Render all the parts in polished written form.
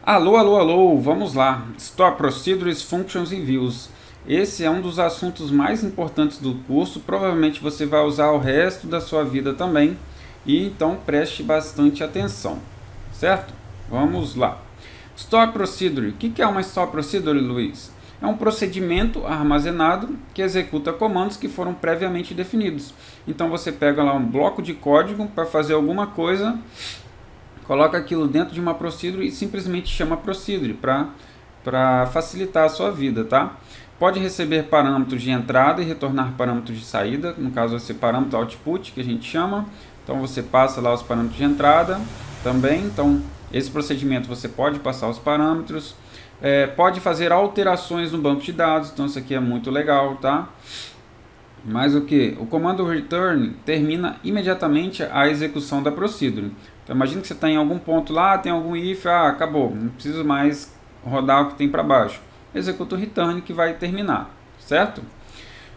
Alô, alô, alô, vamos lá. Stop Procedures, Functions e Views. Esse é um dos assuntos mais importantes do curso, provavelmente você vai usar o resto da sua vida também, e então preste bastante atenção, certo? Vamos lá. Stop Procedure. O que é uma Stop Procedure, Luiz? É um procedimento armazenado que executa comandos que foram previamente definidos. Então você pega lá um bloco de código para fazer alguma coisa, coloca aquilo dentro de uma procedure e simplesmente chama procedure para facilitar a sua vida, tá? Pode receber parâmetros de entrada e retornar parâmetros de saída, no caso vai ser parâmetro output, que a gente chama. Então você passa lá os parâmetros de entrada também, então esse procedimento você pode passar os parâmetros, pode fazer alterações no banco de dados, então isso aqui é muito legal, tá? Mas o que? O comando return termina imediatamente a execução da procedure. Então imagina que você está em algum ponto lá, tem algum if, acabou, não preciso mais rodar o que tem para baixo. Executa o return que vai terminar, certo?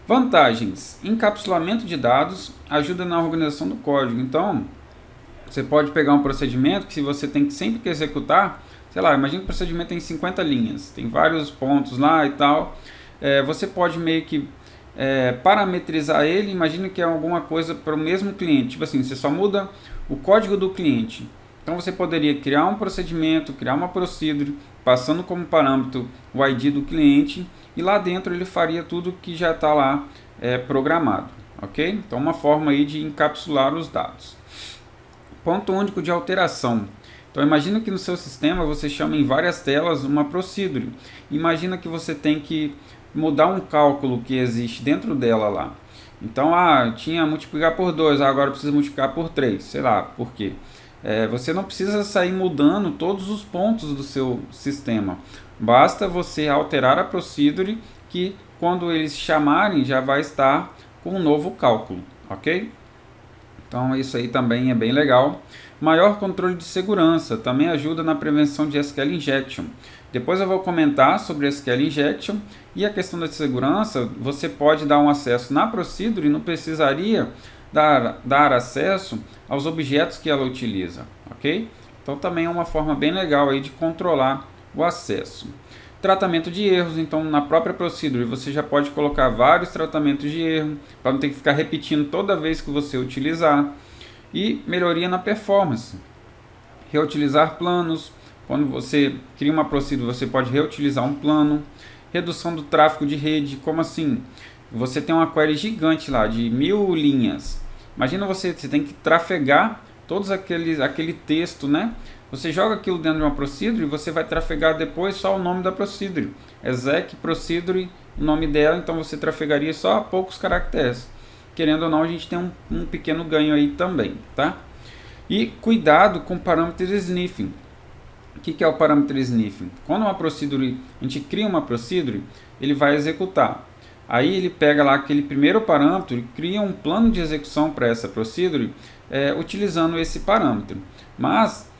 Vantagens: encapsulamento de dados, ajuda na organização do código. Então, você pode pegar um procedimento que se você tem que sempre que executar, sei lá, imagina que o procedimento tem 50 linhas, tem vários pontos lá e tal, você pode meio que parametrizar ele. Imagina que é alguma coisa para o mesmo cliente, tipo assim, você só muda o código do cliente. Então você poderia criar um procedimento, criar uma procedure, passando como parâmetro o ID do cliente, e lá dentro ele faria tudo que já está lá programado, ok? Então uma forma aí de encapsular os dados. Ponto único de alteração. Então imagina que no seu sistema você chama em várias telas uma procedure. Imagina que você tem que mudar um cálculo que existe dentro dela lá. Então, tinha multiplicar por 2, agora precisa multiplicar por 3, sei lá, por quê? Você não precisa sair mudando todos os pontos do seu sistema. Basta você alterar a procedure que quando eles chamarem já vai estar com um novo cálculo, ok? Então isso aí também é bem legal. Maior controle de segurança, também ajuda na prevenção de SQL Injection. Depois eu vou comentar sobre SQL Injection e a questão da segurança. Você pode dar um acesso na procedure e não precisaria dar acesso aos objetos que ela utiliza, ok? Então também é uma forma bem legal aí de controlar o acesso. Tratamento de erros, então na própria procedure você já pode colocar vários tratamentos de erro, para não ter que ficar repetindo toda vez que você utilizar. E melhoria na performance. Reutilizar planos, quando você cria uma procedure você pode reutilizar um plano. Redução do tráfego de rede, como assim? Você tem uma query gigante lá, de 1000 linhas. Imagina você tem que trafegar todos aquele texto, né? Você joga aquilo dentro de uma procedure e você vai trafegar depois só o nome da procedure. Exec procedure, o nome dela, então você trafegaria só poucos caracteres. Querendo ou não, a gente tem um pequeno ganho aí também, tá? E cuidado com parâmetro sniffing. O que é o parâmetro sniffing? Quando uma procedure, a gente cria uma procedure, ele vai executar. Aí ele pega lá aquele primeiro parâmetro e cria um plano de execução para essa procedure utilizando esse parâmetro. Mas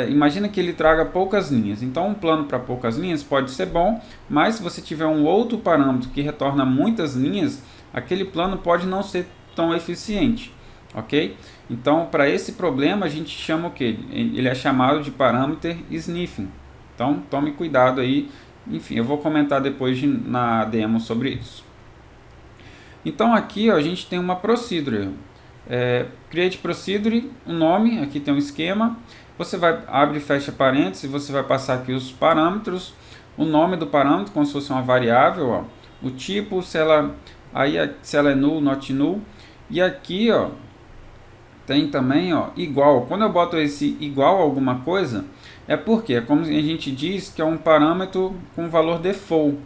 imagina que ele traga poucas linhas. Então um plano para poucas linhas pode ser bom, mas se você tiver um outro parâmetro que retorna muitas linhas, aquele plano pode não ser tão eficiente, ok? Então para esse problema a gente chama o que? Ele é chamado de parâmetro sniffing. Então tome cuidado aí. Enfim, eu vou comentar depois na demo sobre isso. Então aqui a gente tem uma procedure. Create procedure, o nome, aqui tem um esquema. Você vai abre e fecha parênteses, você vai passar aqui os parâmetros, o nome do parâmetro como se fosse uma variável, ó, o tipo, se ela é null, not null, e aqui tem também igual. Quando eu boto esse igual a alguma coisa, é porque é como a gente diz que é um parâmetro com valor default.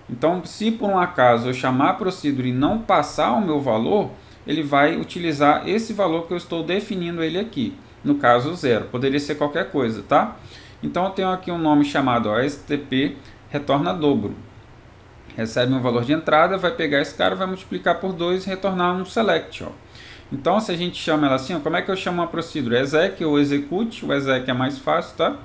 Então, se por um acaso eu chamar a procedure e não passar o meu valor, ele vai utilizar esse valor que eu estou definindo ele aqui. No caso 0, poderia ser qualquer coisa, tá? Então eu tenho aqui um nome chamado stp retorna dobro. Recebe um valor de entrada, vai pegar esse cara, vai multiplicar por 2 e retornar um select. Então se a gente chama ela assim, como é que eu chamo uma procedure? Exec ou execute, o exec é mais fácil, tá?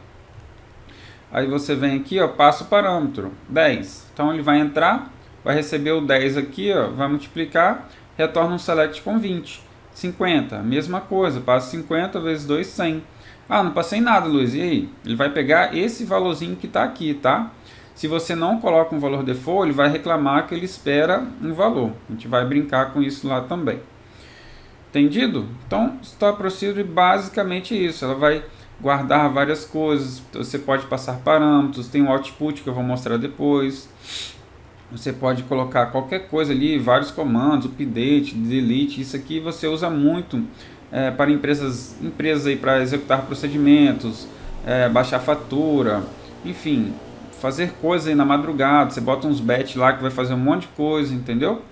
Aí você vem aqui, passa o parâmetro 10. Então ele vai entrar, vai receber o 10 aqui, vai multiplicar, retorna um select com 20. 50, mesma coisa, passa 50 vezes 2, 100. Ah, não passei nada, Luiz. E aí? Ele vai pegar esse valorzinho que está aqui, tá? Se você não coloca um valor default, ele vai reclamar que ele espera um valor. A gente vai brincar com isso lá também. Entendido? Então, Store Procedure basicamente isso. Ela vai guardar várias coisas. Você pode passar parâmetros. Tem o output que eu vou mostrar depois. Você pode colocar qualquer coisa ali, vários comandos, update, delete. Isso aqui você usa muito para empresas aí para executar procedimentos, baixar fatura, enfim, fazer coisa aí na madrugada. Você bota uns batch lá que vai fazer um monte de coisa, entendeu?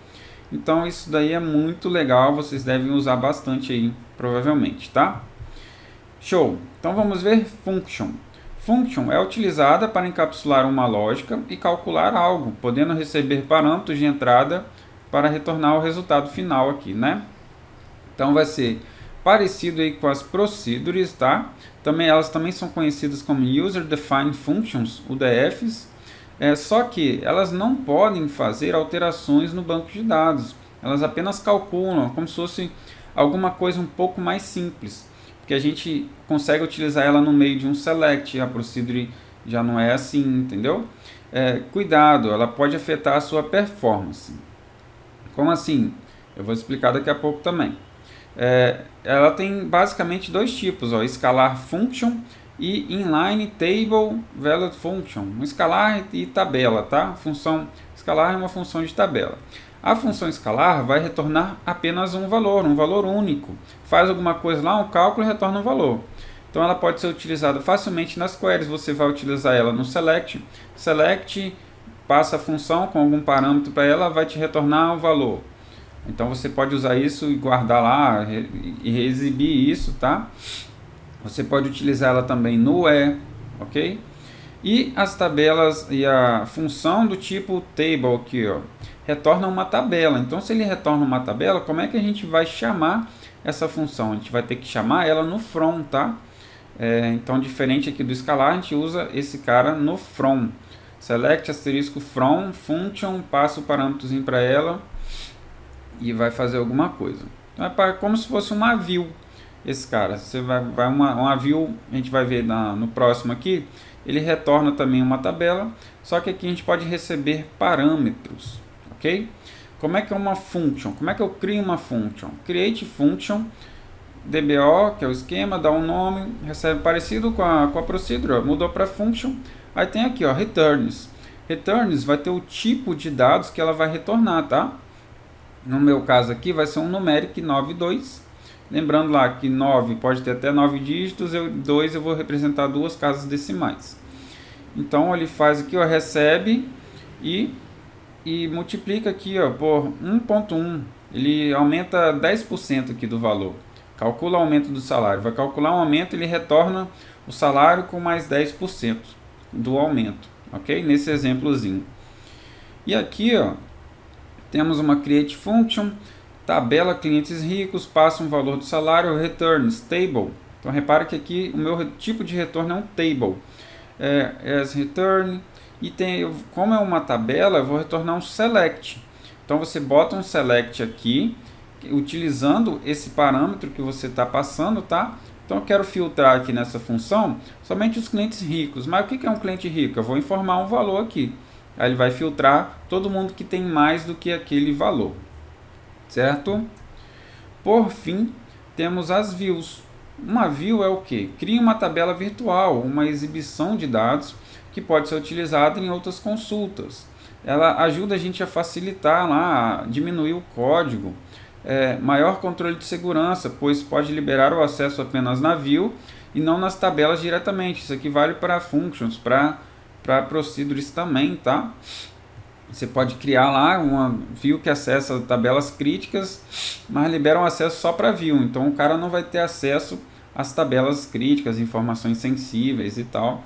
Então isso daí é muito legal, vocês devem usar bastante aí, provavelmente, tá? Show! Então vamos ver function. Function é utilizada para encapsular uma lógica e calcular algo, podendo receber parâmetros de entrada para retornar o resultado final aqui, né? Então vai ser parecido aí com as procedures, tá? Elas também são conhecidas como User Defined Functions, UDFs, só que elas não podem fazer alterações no banco de dados. Elas apenas calculam, como se fosse alguma coisa um pouco mais simples, porque a gente consegue utilizar ela no meio de um select. A procedure já não é assim, entendeu? Cuidado, ela pode afetar a sua performance. Como assim? Eu vou explicar daqui a pouco também. Ela tem basicamente dois tipos, ó, Scalar Function e Inline Table Value Function. Um escalar e tabela, tá? Função escalar é uma função de tabela. A função escalar vai retornar apenas um valor único. Faz alguma coisa lá, um cálculo e retorna um valor. Então ela pode ser utilizada facilmente nas queries. Você vai utilizar ela no select. Select, passa a função com algum parâmetro para ela, vai te retornar um valor. Então você pode usar isso e guardar lá e exibir isso, tá? Você pode utilizar ela também no ok? E as tabelas e a função do tipo table aqui, ó, retorna uma tabela. Então, se ele retorna uma tabela, como é que a gente vai chamar essa função? A gente vai ter que chamar ela no from, tá? Então, diferente aqui do escalar, a gente usa esse cara no from. Select asterisco from function, passa o parâmetrozinho para ela e vai fazer alguma coisa. Então, é como se fosse uma view. Esse cara, você vai uma view, a gente vai ver no próximo aqui, ele retorna também uma tabela, só que aqui a gente pode receber parâmetros, ok? Como é que é uma function? Como é que eu crio uma function? Create function, DBO, que é o esquema, dá um nome, recebe parecido com a procedure, mudou para function, aí tem aqui, ó, returns. Returns vai ter o tipo de dados que ela vai retornar, tá? No meu caso aqui vai ser um numeric 92. Lembrando lá que 9 pode ter até 9 dígitos, 2 eu vou representar duas casas decimais. Então ele faz aqui, ó, recebe e multiplica aqui, ó, por 1.1. Ele aumenta 10% aqui do valor. Calcula o aumento do salário. Vai calcular um aumento, ele retorna o salário com mais 10% do aumento, ok? Nesse exemplozinho. E aqui, ó, temos uma create function. Tabela clientes ricos, passa um valor do salário, returns, table. Então repara que aqui o meu tipo de retorno é um table. As return, e como é uma tabela, eu vou retornar um select. Então você bota um select aqui, utilizando esse parâmetro que você está passando, tá? Então eu quero filtrar aqui nessa função somente os clientes ricos. Mas o que é um cliente rico? Eu vou informar um valor aqui. Aí ele vai filtrar todo mundo que tem mais do que aquele valor. Certo? Por fim, temos as views. Uma view é o que? Cria uma tabela virtual, uma exibição de dados que pode ser utilizada em outras consultas. Ela ajuda a gente a facilitar lá, a diminuir o código, maior controle de segurança, pois pode liberar o acesso apenas na view e não nas tabelas diretamente. Isso aqui vale para functions, para procedures também, tá? Você pode criar lá uma view que acessa tabelas críticas, mas libera um acesso só para view. Então o cara não vai ter acesso às tabelas críticas, informações sensíveis e tal.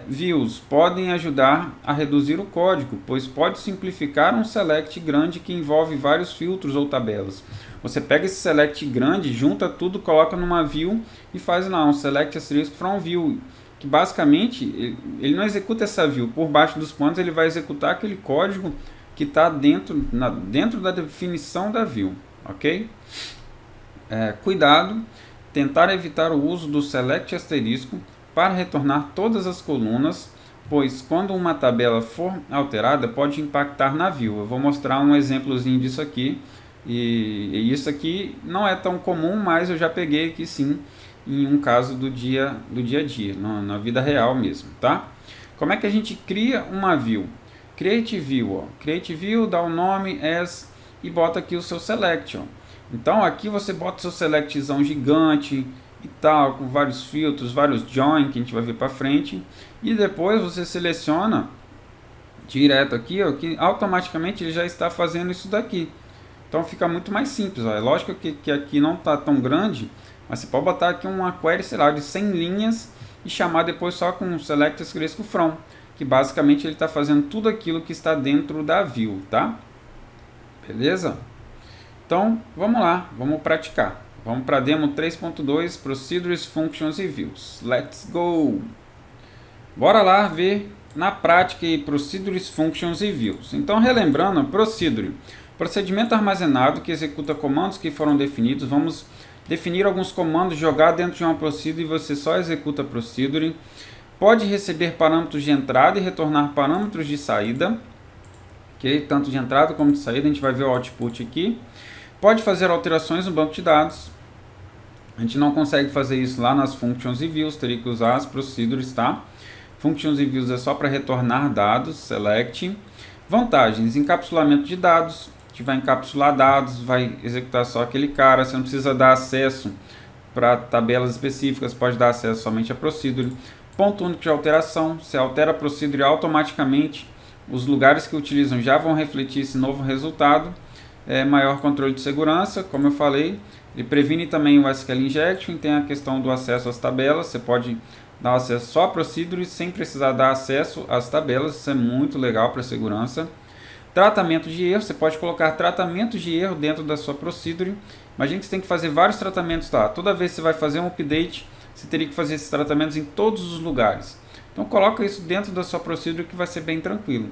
Views podem ajudar a reduzir o código, pois pode simplificar um select grande que envolve vários filtros ou tabelas. Você pega esse select grande, junta tudo, coloca numa view e faz lá um select asterisk from view. Que basicamente ele não executa essa view, por baixo dos panos ele vai executar aquele código que está dentro da definição da view, ok? Cuidado, tentar evitar o uso do select asterisco para retornar todas as colunas, pois quando uma tabela for alterada pode impactar na view. Eu vou mostrar um exemplozinho disso aqui, e isso aqui não é tão comum, mas eu já peguei aqui sim, em um caso do dia a dia, na vida real mesmo, tá? Como é que a gente cria uma view? Create view, ó. Create view, dá o nome as e bota aqui o seu select, ó. Então aqui você bota o seu selectzão gigante e tal, com vários filtros, vários join que a gente vai ver para frente, e depois você seleciona direto aqui, ó, que automaticamente ele já está fazendo isso daqui. Então fica muito mais simples, ó. É lógico que aqui não está tão grande, mas você pode botar aqui uma query, sei lá, de 100 linhas e chamar depois só com select asterisco from, que basicamente ele está fazendo tudo aquilo que está dentro da view, tá? Beleza? Então, vamos lá, vamos praticar. Vamos para a demo 3.2, Procedures, Functions e Views. Let's go! Bora lá ver na prática Procedures, Functions e Views. Então, relembrando, Procedure, procedimento armazenado que executa comandos que foram definidos. Vamos definir alguns comandos, jogar dentro de uma Procedure e você só executa Procedure. Pode receber parâmetros de entrada e retornar parâmetros de saída. Okay? Tanto de entrada como de saída, a gente vai ver o output aqui. Pode fazer alterações no banco de dados. A gente não consegue fazer isso lá nas Functions e Views, teria que usar as Procedures, tá? Functions e Views é só para retornar dados, select. Vantagens, encapsulamento de dados. A gente vai encapsular dados, vai executar só aquele cara, você não precisa dar acesso para tabelas específicas, pode dar acesso somente a Procedure. Ponto único de alteração, você altera a Procedure automaticamente, os lugares que utilizam já vão refletir esse novo resultado. Maior controle de segurança, como eu falei, ele previne também o SQL Injection, tem a questão do acesso às tabelas, você pode dar acesso só a Procedure sem precisar dar acesso às tabelas, isso é muito legal para segurança. Tratamento de erro, você pode colocar tratamentos de erro dentro da sua Procedure. Imagina que você tem que fazer vários tratamentos lá, toda vez que você vai fazer um update, você teria que fazer esses tratamentos em todos os lugares. Então coloca isso dentro da sua Procedure que vai ser bem tranquilo.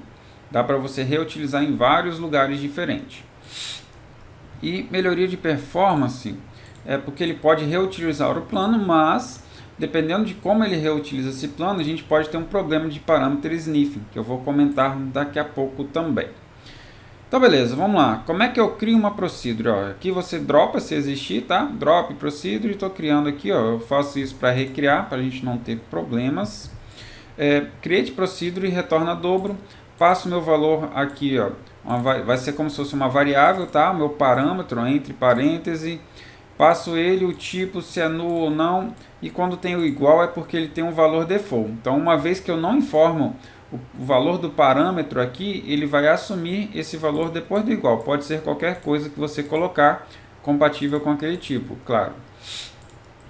Dá para você reutilizar em vários lugares diferentes. E melhoria de performance, porque ele pode reutilizar o plano, mas dependendo de como ele reutiliza esse plano, a gente pode ter um problema de parâmetro sniffing, que eu vou comentar daqui a pouco também. Então beleza, vamos lá. Como é que eu crio uma Procedure? Ó, aqui você dropa se existir, tá? Drop Procedure, estou criando aqui, ó, eu faço isso para recriar, para a gente não ter problemas. Create Procedure, retorna dobro, passo meu valor aqui, ó, vai ser como se fosse uma variável, tá? Meu parâmetro, entre parênteses, passo ele, o tipo, se é null ou não, e quando tem o igual é porque ele tem um valor default. Então, uma vez que eu não informo o valor do parâmetro aqui, ele vai assumir esse valor depois do igual. Pode ser qualquer coisa que você colocar compatível com aquele tipo, claro.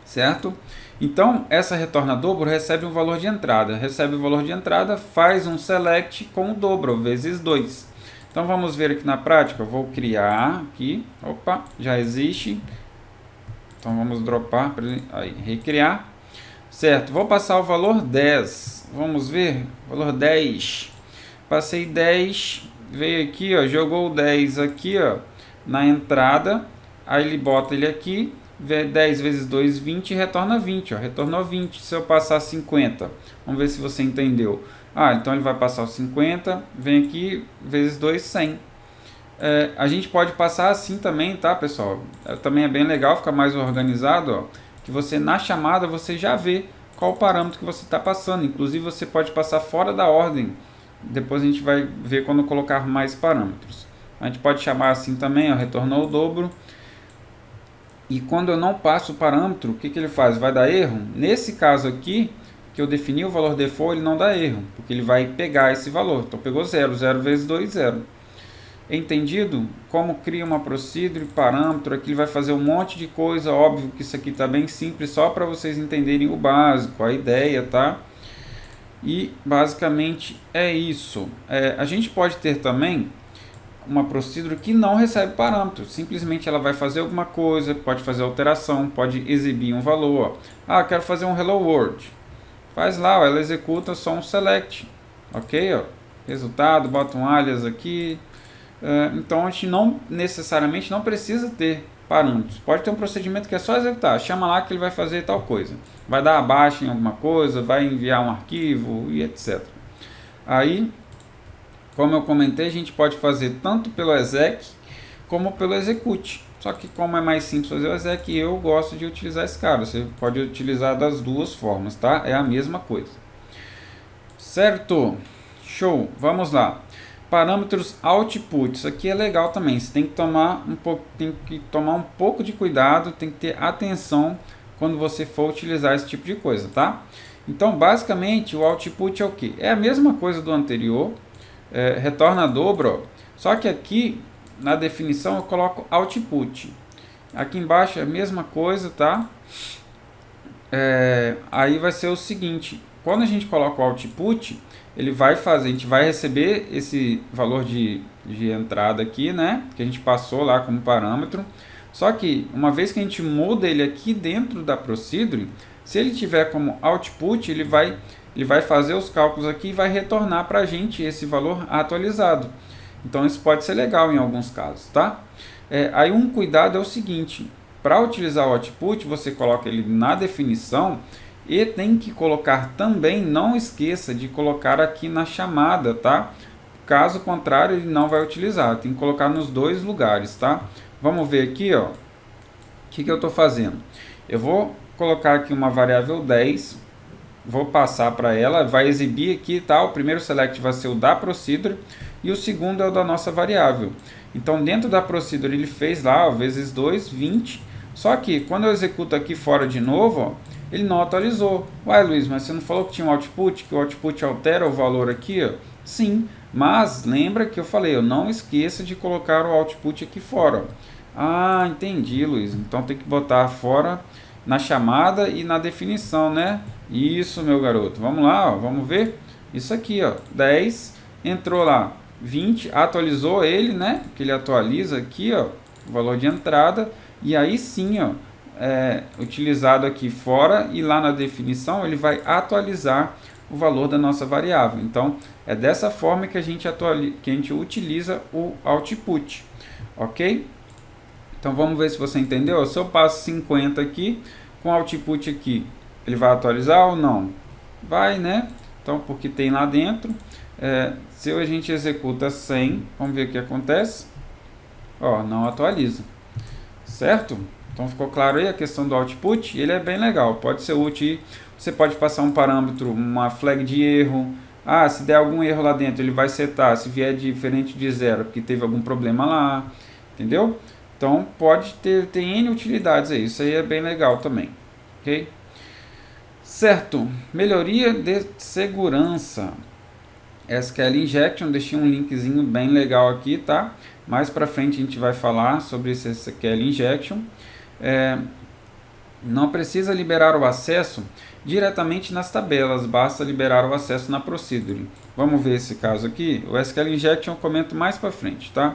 Certo? Então, essa retorna dobro recebe um valor de entrada. Recebe o valor de entrada, faz um select com o dobro, vezes 2. Então, vamos ver aqui na prática. Eu vou criar aqui. Opa, já existe. Então, vamos dropar para ele aí, recriar. Certo, vou passar o valor 10. Vamos ver, valor 10. Passei 10, veio aqui, ó, jogou o 10 aqui, ó, na entrada. Aí ele bota ele aqui. 10 vezes 2, 20, e retorna 20, ó, retornou 20. Se eu passar 50, vamos ver se você entendeu. Então ele vai passar os 50, vem aqui, vezes 2, 100. A gente pode passar assim também, tá, pessoal? Também é bem legal, fica mais organizado, ó, que você na chamada você já vê qual o parâmetro que você está passando. Inclusive você pode passar fora da ordem. Depois a gente vai ver quando colocar mais parâmetros. A gente pode chamar assim também, ó, retornou o dobro. E quando eu não passo o parâmetro, o que ele faz? Vai dar erro? Nesse caso aqui, que eu defini o valor default, ele não dá erro, porque ele vai pegar esse valor. Então pegou 0, 0 vezes 2, 0. Entendido? Como cria uma Procedure, parâmetro, aqui ele vai fazer um monte de coisa, óbvio que isso aqui está bem simples, só para vocês entenderem o básico, a ideia, tá? E basicamente é isso. A gente pode ter também uma Procedure que não recebe parâmetro, simplesmente ela vai fazer alguma coisa, pode fazer alteração, pode exibir um valor. Eu quero fazer um Hello World. Faz lá, ó, ela executa só um select, ok? Ó, resultado, bota um alias aqui. Então a gente não necessariamente não precisa ter parâmetros. Pode ter um procedimento que é só executar, chama lá que ele vai fazer tal coisa. Vai dar a baixa em alguma coisa, vai enviar um arquivo e etc. Aí, como eu comentei, a gente pode fazer tanto pelo exec como pelo execute. Só que como é mais simples fazer o exec, eu gosto de utilizar esse cara. Você pode utilizar das duas formas, tá? É a mesma coisa. Certo? Show! Vamos lá. Parâmetros output. Isso aqui é legal também. Você tem que tomar um pouco de cuidado, tem que ter atenção quando você for utilizar esse tipo de coisa, tá? Então, basicamente, o output é o que? É a mesma coisa do anterior, retorna dobro, só que aqui na definição eu coloco output. Aqui embaixo é a mesma coisa, tá? Aí vai ser o seguinte, quando a gente coloca o output, ele vai fazer, a gente vai receber esse valor de entrada aqui, né? Que a gente passou lá como parâmetro. Só que, uma vez que a gente muda ele aqui dentro da procedure, se ele tiver como output, ele vai fazer os cálculos aqui e vai retornar para a gente esse valor atualizado. Então, isso pode ser legal em alguns casos, tá? Aí, um cuidado é o seguinte, para utilizar o output, você coloca ele na definição e tem que colocar também, não esqueça de colocar aqui na chamada, tá? Caso contrário, ele não vai utilizar, tem que colocar nos dois lugares, tá? Vamos ver aqui, ó, o que eu estou fazendo. Eu vou colocar aqui uma variável 10, vou passar para ela, vai exibir aqui, tá? O primeiro select vai ser o da procedure e o segundo é o da nossa variável. Então, dentro da procedure ele fez lá, ó, vezes 2, 20, só que quando eu executo aqui fora de novo, ó, ele não atualizou. Uai, Luiz, mas você não falou que tinha um output, que o output altera o valor aqui, ó? Sim, mas lembra que eu falei, não esqueça de colocar o output aqui fora, ó. Ah, entendi, Luiz. Então tem que botar fora na chamada e na definição, né? Isso, meu garoto. Vamos lá, ó, vamos ver. Isso aqui, ó, 10, entrou lá, 20, atualizou ele, né? Que ele atualiza aqui, ó, o valor de entrada. E aí sim, ó, utilizado aqui fora e lá na definição ele vai atualizar o valor da nossa variável. Então, é dessa forma que a gente utiliza o output, ok? Então, vamos ver se você entendeu. Se eu passo 50 aqui, com output aqui, ele vai atualizar ou não? Vai, né? Então, porque tem lá dentro. Se a gente executa 100, vamos ver o que acontece. Ó, não atualiza, certo? Então ficou claro aí a questão do output, ele é bem legal, pode ser útil, você pode passar um parâmetro, uma flag de erro, se der algum erro lá dentro ele vai setar, se vier diferente de 0, porque teve algum problema lá, entendeu? Então pode ter N utilidades aí, isso aí é bem legal também, ok? Certo, melhoria de segurança, SQL Injection, deixei um linkzinho bem legal aqui, tá? Mais para frente a gente vai falar sobre esse SQL Injection. Não precisa liberar o acesso diretamente nas tabelas, basta liberar o acesso na procedure. Vamos ver esse caso aqui. O SQL Injection eu comento mais para frente, tá?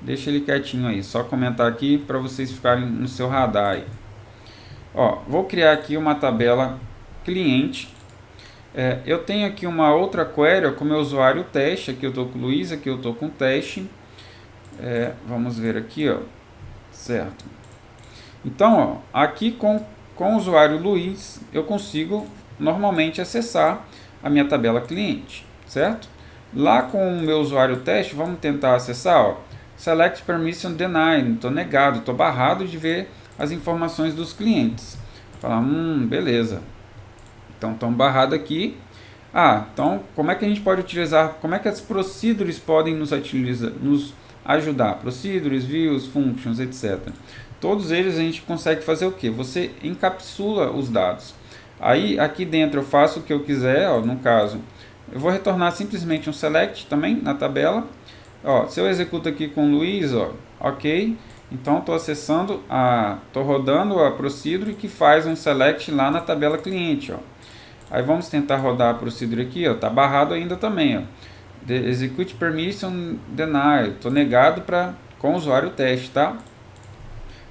Deixa ele quietinho aí, só comentar aqui para vocês ficarem no seu radar aí. Ó, vou criar aqui uma tabela cliente. Eu tenho aqui uma outra query com meu usuário teste, aqui eu estou com o Luiz, aqui eu estou com o teste. Vamos ver aqui, ó, certo? Então, ó, aqui com o usuário Luiz, eu consigo normalmente acessar a minha tabela cliente, certo? Lá com o meu usuário teste, vamos tentar acessar, ó, Select Permission Denied, estou negado, estou barrado de ver as informações dos clientes. Falar, beleza. Então, estão barrado aqui. Então, como é que a gente pode utilizar, como é que as procedures podem nos ajudar? Procedures, views, functions, etc. Todos eles a gente consegue fazer o que? Você encapsula os dados. Aí, aqui dentro eu faço o que eu quiser, ó, no caso, eu vou retornar simplesmente um select também na tabela. Ó, se eu executo aqui com o Luiz, ó, ok, então estou acessando, estou rodando a procedure que faz um select lá na tabela cliente, ó. Aí vamos tentar rodar a procedure aqui, ó, tá barrado ainda também, ó. Execute permission denied, estou negado com o usuário teste, tá?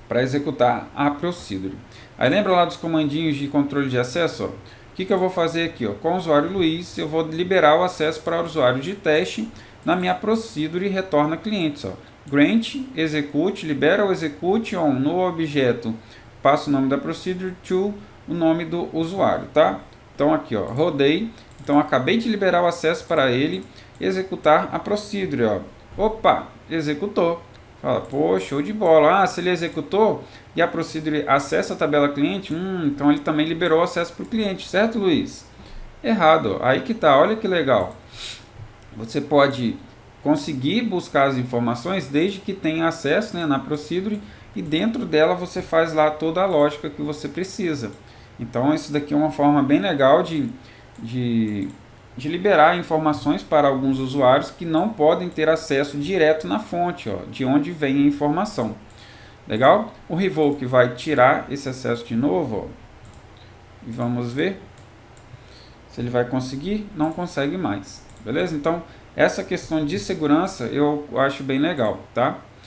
Para executar a procedure. Aí lembra lá dos comandinhos de controle de acesso, ó? O que eu vou fazer aqui, ó? Com o usuário Luiz, eu vou liberar o acesso para o usuário de teste na minha procedure retorna clientes. Ó. Grant, execute, libera o execute on no objeto, passa o nome da procedure to o nome do usuário, tá? Então aqui, ó, rodei, então acabei de liberar o acesso para ele executar a procedure, ó. Opa, executou. Fala, pô, show de bola. Ah, se ele executou e a procedure acessa a tabela cliente, então ele também liberou acesso para o cliente, certo, Luiz? Errado, ó. Aí que tá, olha que legal. Você pode conseguir buscar as informações desde que tenha acesso, né, na procedure, e dentro dela você faz lá toda a lógica que você precisa. Então isso daqui é uma forma bem legal de liberar informações para alguns usuários que não podem ter acesso direto na fonte, ó, de onde vem a informação. Legal? O Revoke vai tirar esse acesso de novo, ó, e vamos ver se ele vai conseguir. Não consegue mais. Beleza? Então essa questão de segurança eu acho bem legal, tá?